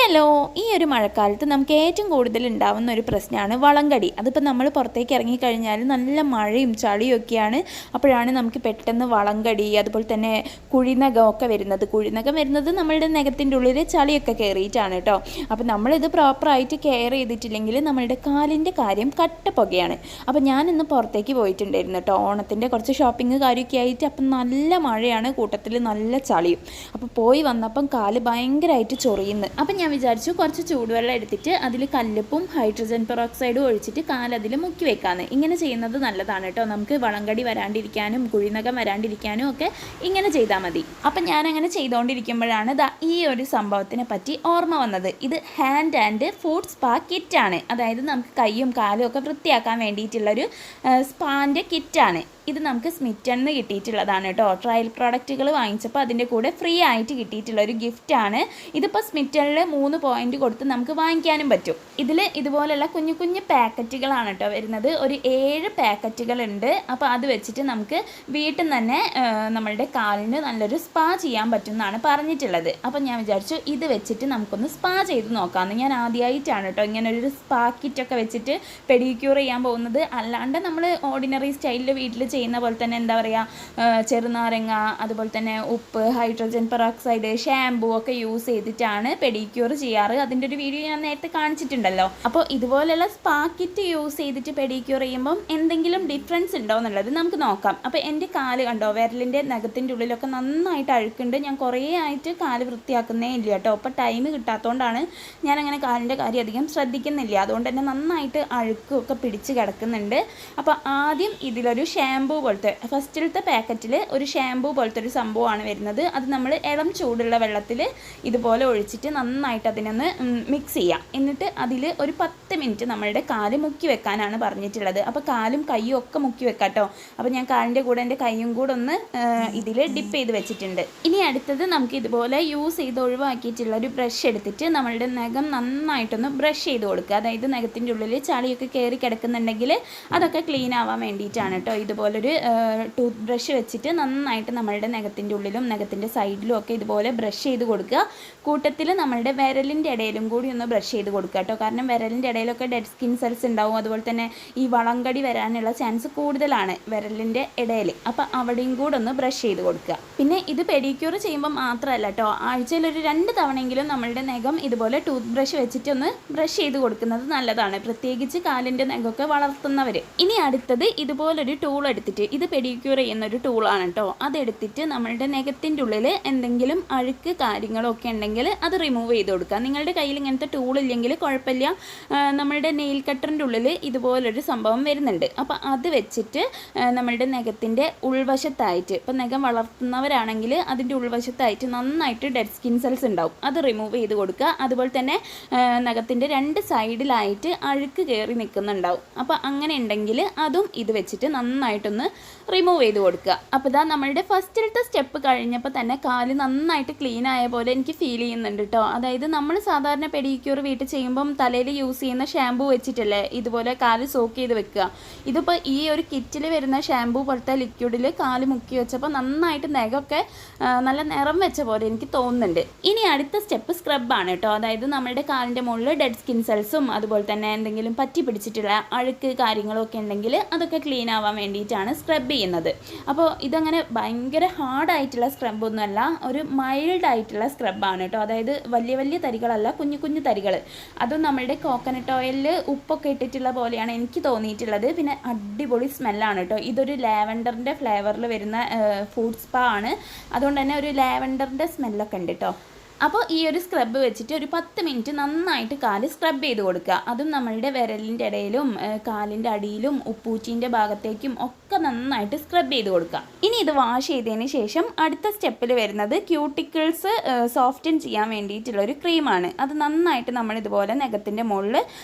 Hello, ഈ ഒരു മഴക്കാലത്ത് നമുക്ക് ഏറ്റവും കൂടുതൽ ഉണ്ടാകുന്ന ഒരു പ്രശ്നമാണ് വളങ്കടി. അതിപ്പോൾ നമ്മൾ പുറത്തേക്ക് ഇറങ്ങിക്കഴിഞ്ഞാൽ നല്ല മഴയും ചളിയും ഒക്കെയാണ്. അപ്പോഴാണ് നമുക്ക് പെട്ടെന്ന് വളങ്കടി, അതുപോലെ തന്നെ കുഴിനഖമൊക്കെ വരുന്നത്. കുഴിനഖം വരുന്നത് നമ്മളുടെ നഖത്തിൻ്റെ ഉള്ളിൽ ചളിയൊക്കെ കയറിയിട്ടാണ് കേട്ടോ. അപ്പോൾ നമ്മളിത് പ്രോപ്പറായിട്ട് കെയർ ചെയ്തിട്ടില്ലെങ്കിൽ നമ്മളുടെ കാലിൻ്റെ കാര്യം കട്ടപ്പുകയാണ്. അപ്പോൾ ഞാനിന്ന് പുറത്തേക്ക് പോയിട്ടുണ്ടായിരുന്നു കേട്ടോ, ഓണത്തിൻ്റെ കുറച്ച് ഷോപ്പിംഗ് കാര്യമൊക്കെ ആയിട്ട്. അപ്പം നല്ല മഴയാണ്, കൂട്ടത്തിൽ നല്ല ചളിയും. അപ്പോൾ പോയി വന്നപ്പം കാല് ഭയങ്കരമായിട്ട് ചൊറിയുന്നു. അപ്പം ഞാൻ വിചാരിച്ചു കുറച്ച് ചൂടുവെള്ളം എടുത്തിട്ട് അതിൽ കല്ലുപ്പും ഹൈഡ്രജൻ പെറോക്സൈഡും ഒഴിച്ചിട്ട് കാലതിൽ മുക്കി വെക്കാമെന്ന്. ഇങ്ങനെ ചെയ്യുന്നത് നല്ലതാണ് കേട്ടോ. നമുക്ക് വളങ്കടി വരാണ്ടിരിക്കാനും കുഴിനഖം വരാണ്ടിരിക്കാനും ഒക്കെ ഇങ്ങനെ ചെയ്താൽ മതി. അപ്പം ഞാനങ്ങനെ ചെയ്തുകൊണ്ടിരിക്കുമ്പോഴാണ് ഈ ഒരു സംഭവത്തിനെ പറ്റി ഓർമ്മ വന്നത്. ഇത് ഹാൻഡ് ആൻഡ് ഫുഡ് സ്പാ കിറ്റാണ്. അതായത് നമുക്ക് കൈയും കാലും ഒക്കെ വൃത്തിയാക്കാൻ വേണ്ടിയിട്ടുള്ളൊരു സ്പാൻ്റെ കിറ്റാണ്. ഇത് നമുക്ക് സ്മിറ്റണിൽ കിട്ടിയിട്ടുള്ളതാണ് കേട്ടോ. ട്രയൽ പ്രോഡക്റ്റുകൾ വാങ്ങിച്ചപ്പോൾ അതിൻ്റെ കൂടെ ഫ്രീ ആയിട്ട് കിട്ടിയിട്ടുള്ളൊരു ഗിഫ്റ്റാണ്. ഇതിപ്പോൾ സ്മിറ്റണിൽ 3 പോയിൻ്റ് കൊടുത്ത് നമുക്ക് വാങ്ങിക്കാനും പറ്റും. ഇതിൽ ഇതുപോലെയുള്ള കുഞ്ഞു കുഞ്ഞു പാക്കറ്റുകളാണ് കേട്ടോ വരുന്നത്. ഒരു 7 പാക്കറ്റുകളുണ്ട്. അപ്പോൾ അത് വെച്ചിട്ട് നമുക്ക് വീട്ടിൽ നിന്ന് തന്നെ നമ്മളുടെ കാലിന് നല്ലൊരു സ്പാ ചെയ്യാൻ പറ്റും എന്നാണ് പറഞ്ഞിട്ടുള്ളത്. അപ്പോൾ ഞാൻ വിചാരിച്ചു ഇത് വെച്ചിട്ട് നമുക്കൊന്ന് സ്പാ ചെയ്ത് നോക്കാമെന്ന്. ഞാൻ ആദ്യമായിട്ടാണ് കേട്ടോ ഇങ്ങനെ ഒരു സ്പാ കിറ്റൊക്കെ വെച്ചിട്ട് പെഡിക്യൂർ ചെയ്യാൻ പോകുന്നത്. അല്ലാണ്ട് നമ്മൾ ഓർഡിനറി സ്റ്റൈലിൽ വീട്ടിൽ ചെയ്യുന്ന പോലെ തന്നെ എന്താ പറയുക, ചെറുനാരങ്ങ, അതുപോലെ തന്നെ ഉപ്പ്, ഹൈഡ്രജൻ പെറോക്സൈഡ്, ഷാമ്പൂ ഒക്കെ യൂസ് ചെയ്തിട്ടാണ് പെഡിക്യൂർ ചെയ്യാറ്. അതിൻ്റെ ഒരു വീഡിയോ ഞാൻ നേരത്തെ കാണിച്ചിട്ടുണ്ടല്ലോ. അപ്പോൾ ഇതുപോലെയുള്ള സ്പാ കിറ്റ് യൂസ് ചെയ്തിട്ട് പെഡിക്യൂർ ചെയ്യുമ്പം എന്തെങ്കിലും ഡിഫറൻസ് ഉണ്ടോ എന്നുള്ളത് നമുക്ക് നോക്കാം. അപ്പോൾ എൻ്റെ കാല് കണ്ടോ, വിരലിൻ്റെ നഖത്തിൻ്റെ ഉള്ളിലൊക്കെ നന്നായിട്ട് അഴുക്കുണ്ട്. ഞാൻ കുറേ ആയിട്ട് കാല് വൃത്തിയാക്കുന്നേ ഇല്ല കേട്ടോ. അപ്പോൾ ടൈം കിട്ടാത്തതുകൊണ്ടാണ് ഞാനങ്ങനെ കാലിൻ്റെ കാര്യം അധികം ശ്രദ്ധിക്കുന്നില്ല. അതുകൊണ്ട് തന്നെ നന്നായിട്ട് അഴുക്കൊക്കെ പിടിച്ച് കിടക്കുന്നുണ്ട്. അപ്പോൾ ആദ്യം ഇതിലൊരു ഷാമ്പൂ പോലത്തെ, ഫസ്റ്റിലത്തെ പാക്കറ്റിൽ ഒരു ഷാമ്പൂ പോലത്തെ ഒരു സംഭവമാണ് വരുന്നത്. അത് നമ്മൾ ഇളം ചൂടുള്ള വെള്ളത്തിൽ ഇതുപോലെ ഒഴിച്ചിട്ട് നന്നായിട്ട് അതിനൊന്ന് മിക്സ് ചെയ്യാം. എന്നിട്ട് അതിൽ ഒരു 10 മിനിറ്റ് നമ്മളുടെ കാല് മുക്കി വെക്കാനാണ് പറഞ്ഞിട്ടുള്ളത്. അപ്പോൾ കാലും കൈയും ഒക്കെ മുക്കി വെക്കാം കേട്ടോ. അപ്പോൾ ഞാൻ കാലിൻ്റെ കൂടെ എൻ്റെ കൈയും കൂടെ ഒന്ന് ഇതിൽ ഡിപ്പ് ചെയ്ത് വെച്ചിട്ടുണ്ട്. ഇനി അടുത്തത് നമുക്ക് ഇതുപോലെ യൂസ് ചെയ്ത് ഒഴിവാക്കിയിട്ടുള്ള ഒരു ബ്രഷ് എടുത്തിട്ട് നമ്മളുടെ നഖം നന്നായിട്ടൊന്ന് ബ്രഷ് ചെയ്ത് കൊടുക്കുക. അതായത് നഖത്തിൻ്റെ ഉള്ളിൽ ചളിയൊക്കെ കയറി കിടക്കുന്നുണ്ടെങ്കിൽ അതൊക്കെ ക്ലീൻ ആവാൻ വേണ്ടിയിട്ടാണ് കേട്ടോ. ഇതുപോലൊരു ടൂത്ത് ബ്രഷ് വെച്ചിട്ട് നന്നായിട്ട് നമ്മളുടെ നഖത്തിൻ്റെ ഉള്ളിലും നഖത്തിൻ്റെ സൈഡിലും ഒക്കെ ഇതുപോലെ ബ്രഷ് ചെയ്ത് കൊടുക്കുക. കൂട്ടത്തിൽ നമ്മളുടെ വിരലിൻ്റെ ഇടയിലും കൂടി ഒന്ന് ബ്രഷ് ചെയ്ത് കൊടുക്കുക കേട്ടോ. കാരണം വിരലിൻ്റെ ഇടയിലൊക്കെ ഡെഡ് സ്കിൻ സെൽസ് ഉണ്ടാവും. അതുപോലെ തന്നെ ഈ വളങ്കടി വരാനുള്ള ചാൻസ് കൂടുതലാണ് വിരലിൻ്റെ ഇടയിൽ. അപ്പോൾ അവിടെയും കൂടെ ഒന്ന് ബ്രഷ് ചെയ്ത് കൊടുക്കുക. പിന്നെ ഇത് പെഡിക്യൂർ ചെയ്യുമ്പോൾ മാത്രമല്ല കേട്ടോ, ആഴ്ചയിൽ ഒരു 2 തവണയെങ്കിലും നമ്മളുടെ നഖം ഇതുപോലെ ടൂത്ത് ബ്രഷ് വെച്ചിട്ട് ഒന്ന് ബ്രഷ് ചെയ്ത് കൊടുക്കുന്നത് നല്ലതാണ്, പ്രത്യേകിച്ച് കാലിൻ്റെ നഖമൊക്കെ വളർത്തുന്നവർ. ഇനി അടുത്തത് ഇതുപോലൊരു ടൂൾ എടുത്തിട്ട്, ഇത് പെഡിക്യൂർ ചെയ്യുന്ന ഒരു ടൂളാണ് കേട്ടോ. അതെടുത്തിട്ട് നമ്മളുടെ നഖത്തിൻ്റെ ഉള്ളിൽ എന്തെങ്കിലും അഴുക്ക് കാര്യങ്ങളൊക്കെ ഉണ്ടെങ്കിൽ അത് റിമൂവ് ചെയ്ത് കൊടുക്കുക. നിങ്ങളുടെ കയ്യിൽ ഇങ്ങനത്തെ ടൂൾ ഇല്ലെങ്കിൽ കുഴപ്പമില്ല, നമ്മളുടെ നെയിൽ കട്ടറിൻ്റെ ഉള്ളിൽ ഇതുപോലൊരു സംഭവം വരുന്നുണ്ട്. അപ്പോൾ അത് വെച്ചിട്ട് നമ്മളുടെ നഖത്തിൻ്റെ ഉൾവശത്തായിട്ട്, ഇപ്പം നഖം വളർത്തുന്നവരാണെങ്കിൽ അതിൻ്റെ ഉൾവശത്തായിട്ട് നന്നായിട്ട് ഡെഡ് സ്കിൻ സെൽസ് ഉണ്ടാവും, അത് റിമൂവ് ചെയ്ത് കൊടുക്കുക. അതുപോലെ തന്നെ നഖത്തിൻ്റെ 2 സൈഡിലായിട്ട് അഴുക്ക് കയറി നിൽക്കുന്നുണ്ടാവും. അപ്പോൾ അങ്ങനെ ഉണ്ടെങ്കിൽ അതും ഇത് വെച്ചിട്ട് നന്നായിട്ടൊന്ന് റിമൂവ് ചെയ്ത് കൊടുക്കുക. അപ്പോൾ ഇതാ നമ്മളുടെ ഫസ്റ്റിലത്തെ സ്റ്റെപ്പ് കഴിഞ്ഞപ്പോൾ തന്നെ കാല് നന്നായിട്ട് ക്ലീൻ ആയ പോലെ എനിക്ക് ഫീൽ ചെയ്യുന്നുണ്ട് കേട്ടോ. അതായത് നമ്മൾ സാധാരണ പെഡിക്യൂർ വീട്ടിൽ ചെയ്യുമ്പം തലയിൽ യൂസ് ചെയ്യുന്ന ഷാമ്പൂ വെച്ചിട്ടല്ലേ ഇതുപോലെ കാല് സോക്ക് ചെയ്ത് വെക്കുക. ഇതിപ്പോൾ ഈ ഒരു കിറ്റിൽ വരുന്ന ഷാമ്പൂ പോലത്തെ ലിക്വിഡിൽ കാല് മുക്കി വെച്ചപ്പോൾ നന്നായിട്ട് നഖമൊക്കെ നല്ല നിറം വെച്ച പോലെ എനിക്ക് തോന്നുന്നുണ്ട്. ഇനി അടുത്ത സ്റ്റെപ്പ് സ്ക്രബാണ് കേട്ടോ. അതായത് നമ്മളുടെ കാലിൻ്റെ മുകളിൽ ഡെഡ് സ്കിൻ സെൽസും അതുപോലെ തന്നെ എന്തെങ്കിലും പറ്റി പിടിച്ചിട്ടുള്ള അഴുക്ക് കാര്യങ്ങളൊക്കെ ഉണ്ടെങ്കിൽ അതൊക്കെ ക്ലീൻ ആവാൻ വേണ്ടിയിട്ടാണ് സ്ക്രബ് ചെയ്യുന്നത്. അപ്പോൾ ഇതങ്ങനെ ഭയങ്കര ഹാർഡായിട്ടുള്ള സ്ക്രബൊന്നുമല്ല, ഒരു മൈൽഡ് ആയിട്ടുള്ള സ്ക്രബാണ് കേട്ടോ. അതായത് വലിയ വലിയ തരികളല്ല, കുഞ്ഞു കുഞ്ഞു തരികൾ. അതും നമ്മളുടെ കോക്കനട്ട് ഓയിലിൽ ഉപ്പൊക്കെ ഇട്ടിട്ടുള്ള പോലെയാണ് എനിക്ക് തോന്നിയിട്ടുള്ളത്. പിന്നെ അടിപൊളി സ്മെല്ലാണ് കേട്ടോ. ഇതൊരു ലാവൻഡറിൻ്റെ ഫ്ലേവറിൽ വരുന്ന ഫുഡ് സ്പാ ആണ്. അതുകൊണ്ട് തന്നെ ഒരു ലാവൻഡറിൻ്റെ സ്മെല്ലൊക്കെ ഉണ്ട് കേട്ടോ. അപ്പോൾ ഈ ഒരു സ്ക്രബ് വെച്ചിട്ട് ഒരു 10 മിനിറ്റ് നന്നായിട്ട് കാല് സ്ക്രബ് ചെയ്ത് കൊടുക്കുക. അതും നമ്മളുടെ വിരലിൻ്റെ ഇടയിലും കാലിൻ്റെ അടിയിലും ഉപ്പൂച്ചീൻ്റെ ഭാഗത്തേക്കും ഒക്കെ നന്നായിട്ട് സ്ക്രബ് ചെയ്ത് കൊടുക്കുക. ഇനി ഇത് വാഷ് ചെയ്തതിന് ശേഷം അടുത്ത സ്റ്റെപ്പിൽ വരുന്നത് ക്യൂട്ടിക്കിൾസ് സോഫ്റ്റൻ ചെയ്യാൻ വേണ്ടിയിട്ടുള്ളൊരു ക്രീമാണ്. അത് നന്നായിട്ട് നമ്മളിതുപോലെ നഖത്തിൻ്റെ മുകളിൽ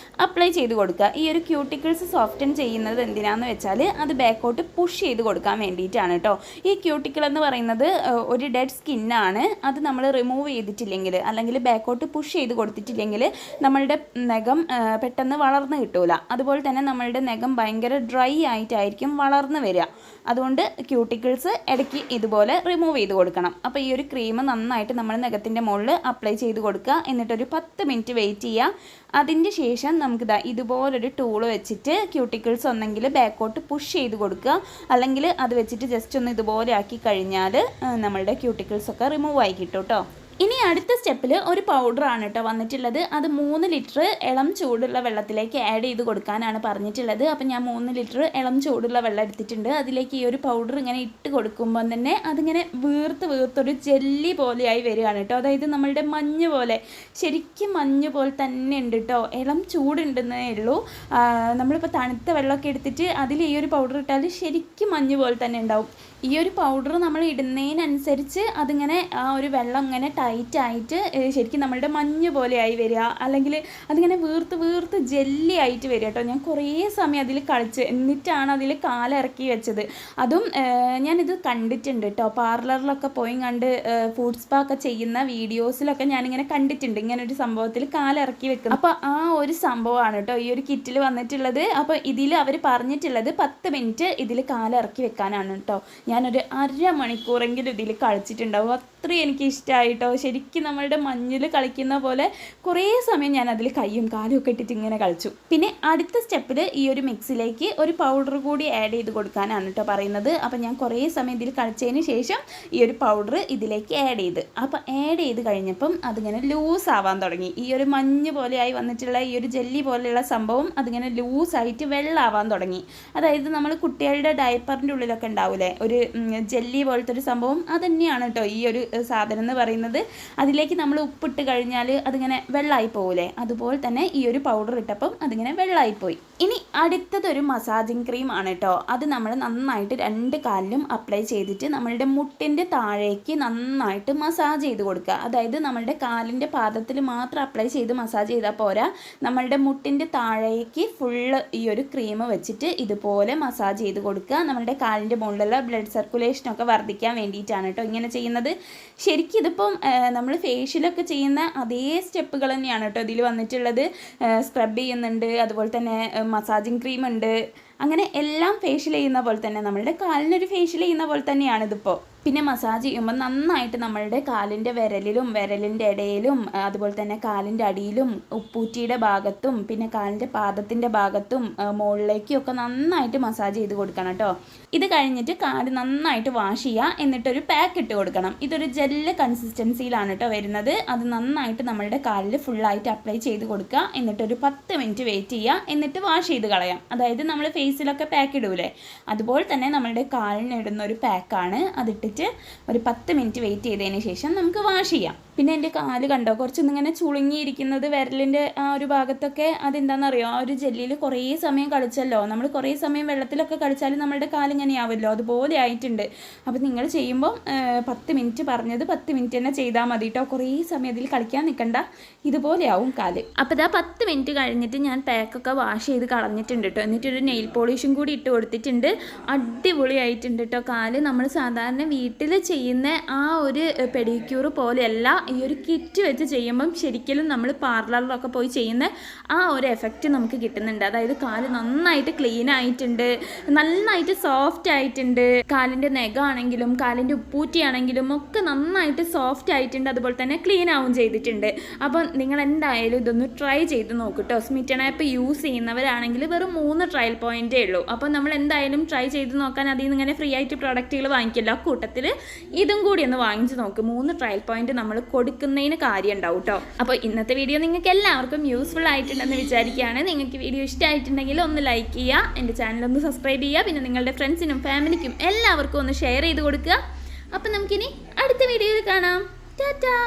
അപ്ലൈ ചെയ്ത് കൊടുക്കുക. ഈ ഒരു ക്യൂട്ടിക്കിൾസ് സോഫ്റ്റൻ ചെയ്യുന്നത് എന്തിനാന്ന് വെച്ചാൽ അത് ബാക്കോട്ട് പുഷ് ചെയ്ത് കൊടുക്കാൻ വേണ്ടിയിട്ടാണ് കേട്ടോ. ഈ ക്യൂട്ടിക്കിൾ എന്ന് പറയുന്നത് ഒരു ഡെഡ് സ്കിന്നാണ്. അത് നമ്മൾ റിമൂവ് ചെയ്തിട്ടില്ല കൊടുത്തിട്ടില്ലെങ്കിൽ അല്ലെങ്കിൽ ബാക്കോട്ട് പുഷ് ചെയ്ത് കൊടുത്തിട്ടില്ലെങ്കിൽ നമ്മളുടെ നഖം പെട്ടെന്ന് വളർന്ന് കിട്ടൂല. അതുപോലെ തന്നെ നമ്മളുടെ നഖം ഭയങ്കര ഡ്രൈ ആയിട്ടായിരിക്കും വളർന്ന് വരിക. അതുകൊണ്ട് ക്യൂട്ടിക്കിൾസ് ഇടയ്ക്ക് ഇതുപോലെ റിമൂവ് ചെയ്ത് കൊടുക്കണം. അപ്പോൾ ഈ ഒരു ക്രീം നന്നായിട്ട് നമ്മൾ നഖത്തിൻ്റെ മുകളിൽ അപ്ലൈ ചെയ്ത് കൊടുക്കുക. എന്നിട്ടൊരു 10 മിനിറ്റ് വെയിറ്റ് ചെയ്യുക. അതിൻ്റെ ശേഷം നമുക്ക് ഇതുപോലൊരു ടൂൾ വെച്ചിട്ട് ക്യൂട്ടിക്കിൾസ് ഒന്നെങ്കിൽ ബാക്കോട്ട് പുഷ് ചെയ്ത് കൊടുക്കുക, അല്ലെങ്കിൽ അത് വെച്ചിട്ട് ജസ്റ്റ് ഒന്ന് ഇതുപോലെ ആക്കി കഴിഞ്ഞാൽ നമ്മളുടെ ക്യൂട്ടിക്കിൾസൊക്കെ റിമൂവ് ആയി കിട്ടും കേട്ടോ. ഇനി അടുത്ത സ്റ്റെപ്പിൽ ഒരു പൗഡറാണ് കേട്ടോ വന്നിട്ടുള്ളത്. അത് 3 ലിറ്റർ ഇളം ചൂടുള്ള വെള്ളത്തിലേക്ക് ആഡ് ചെയ്ത് കൊടുക്കാനാണ് പറഞ്ഞിട്ടുള്ളത്. അപ്പം ഞാൻ 3 ലിറ്റർ ഇളം ചൂടുള്ള വെള്ളം എടുത്തിട്ടുണ്ട്. അതിലേക്ക് ഈ ഒരു പൗഡർ ഇങ്ങനെ ഇട്ട് കൊടുക്കുമ്പോൾ തന്നെ അതിങ്ങനെ വീർത്തൊരു ജെല്ലി പോലെയായി വരികയാണ് കേട്ടോ. അതായത് നമ്മളുടെ മഞ്ഞ് പോലെ, ശരിക്കും മഞ്ഞ് പോലെ തന്നെ ഉണ്ട് കേട്ടോ. ഇളം ചൂടുണ്ടെന്നേ ഉള്ളൂ. നമ്മളിപ്പോൾ തണുത്ത വെള്ളമൊക്കെ എടുത്തിട്ട് അതിൽ ഈ ഒരു പൗഡർ ഇട്ടാൽ ശരിക്കും മഞ്ഞ് പോലെ തന്നെ ഉണ്ടാവും. ഈ ഒരു പൗഡർ നമ്മൾ ഇടുന്നതിനനുസരിച്ച് അതിങ്ങനെ ആ ഒരു വെള്ളം ഇങ്ങനെ ടൈറ്റായിട്ട് ശരിക്കും നമ്മളുടെ മഞ്ഞ് പോലെയായി വരിക, അല്ലെങ്കിൽ അതിങ്ങനെ വീർത്ത് ജെല്ലി ആയിട്ട് വരിക കേട്ടോ. ഞാൻ കുറേ സമയം അതിൽ കളിച്ച് എന്നിട്ടാണ് അതിൽ കാലിറക്കി വെച്ചത്. അതും ഞാനിത് കണ്ടിട്ടുണ്ട് കേട്ടോ. പാർലറിലൊക്കെ പോയി കണ്ട് ഫുഡ് സ്പാ ഒക്കെ ചെയ്യുന്ന വീഡിയോസിലൊക്കെ ഞാനിങ്ങനെ കണ്ടിട്ടുണ്ട് ഇങ്ങനെ ഒരു സംഭവത്തിൽ കാലിറക്കി വെക്കുന്നത്. അപ്പോൾ ആ ഒരു സംഭവമാണ് കേട്ടോ ഈ ഒരു കിറ്റിൽ വന്നിട്ടുള്ളത്. അപ്പോൾ ഇതിൽ അവർ പറഞ്ഞിട്ടുള്ളത് 10 മിനിറ്റ് ഇതിൽ കാലിറക്കി വെക്കാനാണ് കേട്ടോ. ഞാനൊരു 1/2 മണിക്കൂറെങ്കിലും ഇതിൽ കളിച്ചിട്ടുണ്ടാവും. അത്രയും എനിക്ക് ഇഷ്ടമായിട്ടോ. ശരിക്കും നമ്മളുടെ മഞ്ഞിൽ കളിക്കുന്ന പോലെ കുറേ സമയം ഞാൻ അതിൽ കയ്യും കാലും ഒക്കെ ഇട്ടിട്ട് ഇങ്ങനെ കളിച്ചു. പിന്നെ അടുത്ത സ്റ്റെപ്പിൽ ഈ ഒരു മിക്സിലേക്ക് ഒരു പൗഡർ കൂടി ആഡ് ചെയ്ത് കൊടുക്കാനാണ് കേട്ടോ പറയുന്നത്. അപ്പം ഞാൻ കുറേ സമയം ഇതിൽ കളിച്ചതിന് ശേഷം ഈ ഒരു പൗഡർ ഇതിലേക്ക് ആഡ് ചെയ്ത്, അപ്പോൾ ആഡ് ചെയ്ത് കഴിഞ്ഞപ്പം അതിങ്ങനെ ലൂസ് ആവാൻ തുടങ്ങി. ഈ ഒരു മഞ്ഞ് പോലെയായി വന്നിട്ടുള്ള ഈ ഒരു ജെല്ലി പോലെയുള്ള സംഭവം അതിങ്ങനെ ലൂസായിട്ട് വെള്ളമാവാൻ തുടങ്ങി. അതായത് നമ്മൾ കുട്ടികളുടെ ഡയപ്പറിൻ്റെ ഉള്ളിലൊക്കെ ഉണ്ടാവില്ലേ ഒരു ജെല്ലി പോലത്തെ ഒരു സംഭവം, അത് തന്നെയാണ് കേട്ടോ ഈ ഒരു സാധനം എന്ന് പറയുന്നത്. അതിലേക്ക് നമ്മൾ ഉപ്പിട്ട് കഴിഞ്ഞാൽ അതിങ്ങനെ വെള്ളമായി പോകില്ലേ, അതുപോലെ തന്നെ ഈ ഒരു പൗഡർ ഇട്ടപ്പം അതിങ്ങനെ വെള്ളമായിപ്പോയി. ഇനി അടുത്തതൊരു മസാജിങ് ക്രീം ആണ് കേട്ടോ. അത് നമ്മൾ നന്നായിട്ട് 2 കാലിലും അപ്ലൈ ചെയ്തിട്ട് നമ്മളുടെ മുട്ടിൻ്റെ താഴേക്ക് നന്നായിട്ട് മസാജ് ചെയ്ത് കൊടുക്കുക. അതായത് നമ്മളുടെ കാലിൻ്റെ പാദത്തിൽ മാത്രം അപ്ലൈ ചെയ്ത് മസാജ് ചെയ്താൽ പോരാ, നമ്മളുടെ മുട്ടിൻ്റെ താഴേക്ക് ഫുള്ള് ഈ ഒരു ക്രീം വെച്ചിട്ട് ഇതുപോലെ മസാജ് ചെയ്ത് കൊടുക്കുക. നമ്മളുടെ കാലിൻ്റെ മുകളിലുള്ള ബ്ലഡ് സർക്കുലേഷനൊക്കെ വർദ്ധിക്കാൻ വേണ്ടിയിട്ടാണ് കേട്ടോ ഇങ്ങനെ ചെയ്യുന്നത്. ശരിക്കും ഇതിപ്പം നമ്മൾ ഫേഷ്യലൊക്കെ ചെയ്യുന്ന അതേ സ്റ്റെപ്പുകൾ തന്നെയാണ് കേട്ടോ ഇതിൽ വന്നിട്ടുള്ളത്. സ്ക്രബ് ചെയ്യുന്നുണ്ട്, അതുപോലെ തന്നെ മസാജിങ് ക്രീം ഉണ്ട്, അങ്ങനെ എല്ലാം ഫേഷ്യൽ ചെയ്യുന്ന പോലെ തന്നെ നമ്മളുടെ കാലിനൊരു ഫേഷ്യൽ ചെയ്യുന്ന പോലെ തന്നെയാണ് ഇതിപ്പോൾ. പിന്നെ മസാജ് ചെയ്യുമ്പോൾ നന്നായിട്ട് നമ്മളുടെ കാലിൻ്റെ വിരലിലും വിരലിൻ്റെ ഇടയിലും അതുപോലെ തന്നെ കാലിൻ്റെ അടിയിലും ഉപ്പൂറ്റിയുടെ ഭാഗത്തും പിന്നെ കാലിൻ്റെ പാദത്തിൻ്റെ ഭാഗത്തും മുകളിലേക്കും ഒക്കെ നന്നായിട്ട് മസാജ് ചെയ്ത് കൊടുക്കണം കേട്ടോ. ഇത് കഴിഞ്ഞിട്ട് കാല് നന്നായിട്ട് വാഷ് ചെയ്യുക. എന്നിട്ടൊരു പാക്ക് ഇട്ട് കൊടുക്കണം. ഇതൊരു ജെല്ല് കൺസിസ്റ്റൻസിയിലാണ് കേട്ടോ വരുന്നത്. അത് നന്നായിട്ട് നമ്മളുടെ കാലിൽ ഫുള്ളായിട്ട് അപ്ലൈ ചെയ്ത് കൊടുക്കുക. എന്നിട്ടൊരു 10 മിനിറ്റ് വെയിറ്റ് ചെയ്യുക. എന്നിട്ട് വാഷ് ചെയ്ത് കളയാം. അതായത് നമ്മൾ ഫേസിലൊക്കെ പാക്ക് ഇടൂലേ, അതുപോലെ തന്നെ നമ്മളുടെ കാലിന് ഇടുന്ന ഒരു പാക്കാണ്. അതിട്ട് ഒരു 10 മിനിറ്റ് വെയിറ്റ് ചെയ്തതിന് ശേഷം നമുക്ക് വാഷ് ചെയ്യാം. പിന്നെ എൻ്റെ കാല് കണ്ടോ കുറച്ചൊന്നിങ്ങനെ ചുളുങ്ങിയിരിക്കുന്നത് വിരലിൻ്റെ ആ ഒരു ഭാഗത്തൊക്കെ. അതെന്താണെന്നറിയോ, ആ ഒരു ജെല്ലിൽ കുറേ സമയം കളിച്ചല്ലോ, നമ്മൾ കുറേ സമയം വെള്ളത്തിലൊക്കെ കളിച്ചാൽ നമ്മളുടെ കാലിങ്ങനെ ആവുമല്ലോ, അതുപോലെ ആയിട്ടുണ്ട്. അപ്പോൾ നിങ്ങൾ ചെയ്യുമ്പോൾ 10 മിനിറ്റ് പറഞ്ഞത് 10 മിനിറ്റ് തന്നെ ചെയ്താൽ മതി കേട്ടോ. കുറേ സമയം അതിൽ കളിക്കാൻ നിൽക്കണ്ട, ഇതുപോലെ ആവും കാല്. അപ്പോൾ ഇതാ 10 മിനിറ്റ് കഴിഞ്ഞിട്ട് ഞാൻ പാക്കൊക്കെ വാഷ് ചെയ്ത് കളഞ്ഞിട്ടുണ്ട് കേട്ടോ. എന്നിട്ടൊരു നെയിൽ പോളിഷും കൂടി ഇട്ട് കൊടുത്തിട്ടുണ്ട്. അടിപൊളിയായിട്ടുണ്ട് കേട്ടോ കാല്. നമ്മൾ സാധാരണ വീട്ടിൽ ചെയ്യുന്ന ആ ഒരു പെഡിക്യൂർ പോലെയല്ല ഈ ഒരു കിറ്റ് വെച്ച് ചെയ്യുമ്പം ശരിക്കും നമ്മൾ പാർലറിലൊക്കെ പോയി ചെയ്യുന്ന ആ ഒരു എഫക്റ്റ് നമുക്ക് കിട്ടുന്നുണ്ട്. അതായത് കാല് നന്നായിട്ട് ക്ലീൻ ആയിട്ടുണ്ട്, നന്നായിട്ട് സോഫ്റ്റ് ആയിട്ടുണ്ട്. കാലിൻ്റെ നഖമാണെങ്കിലും കാലിൻ്റെ ഉപ്പൂറ്റിയാണെങ്കിലും ഒക്കെ നന്നായിട്ട് സോഫ്റ്റ് ആയിട്ടുണ്ട്, അതുപോലെ തന്നെ ക്ലീൻ ആവും ചെയ്തിട്ടുണ്ട്. അപ്പം നിങ്ങൾ എന്തായാലും ഇതൊന്ന് ട്രൈ ചെയ്ത് നോക്കട്ടോ. സ്മിറ്റൺ ആപ്പ് യൂസ് ചെയ്യുന്നവരാണെങ്കിൽ വെറും 3 ട്രയൽ പോയിൻറ്റേ ഉള്ളൂ. അപ്പം നമ്മൾ എന്തായാലും ട്രൈ ചെയ്ത് നോക്കാൻ അതിൽ നിന്ന് ഇങ്ങനെ ഫ്രീ ആയിട്ട് പ്രൊഡക്റ്റുകൾ വാങ്ങിക്കില്ല, കൂട്ടത്തിൽ ഇതും കൂടി ഒന്ന് വാങ്ങിച്ച് നോക്ക്. 3 ട്രയൽ പോയിൻറ്റ് നമ്മൾ കൊടുക്കുന്നതിന് കാര്യം ഉണ്ടാവും കേട്ടോ. അപ്പോൾ ഇന്നത്തെ വീഡിയോ നിങ്ങൾക്ക് എല്ലാവർക്കും യൂസ്ഫുൾ ആയിട്ടുണ്ടെന്ന് വിചാരിക്കുകയാണ്. നിങ്ങൾക്ക് വീഡിയോ ഇഷ്ടമായിട്ടുണ്ടെങ്കിൽ ഒന്ന് ലൈക്ക് ചെയ്യുക, എൻ്റെ ചാനൽ ഒന്ന് സബ്സ്ക്രൈബ് ചെയ്യുക, പിന്നെ നിങ്ങളുടെ ഫ്രണ്ട്സിനും ഫാമിലിക്കും എല്ലാവർക്കും ഒന്ന് ഷെയർ ചെയ്ത് കൊടുക്കുക. അപ്പം നമുക്കിനി അടുത്ത വീഡിയോയിൽ കാണാം. ടാറ്റാ.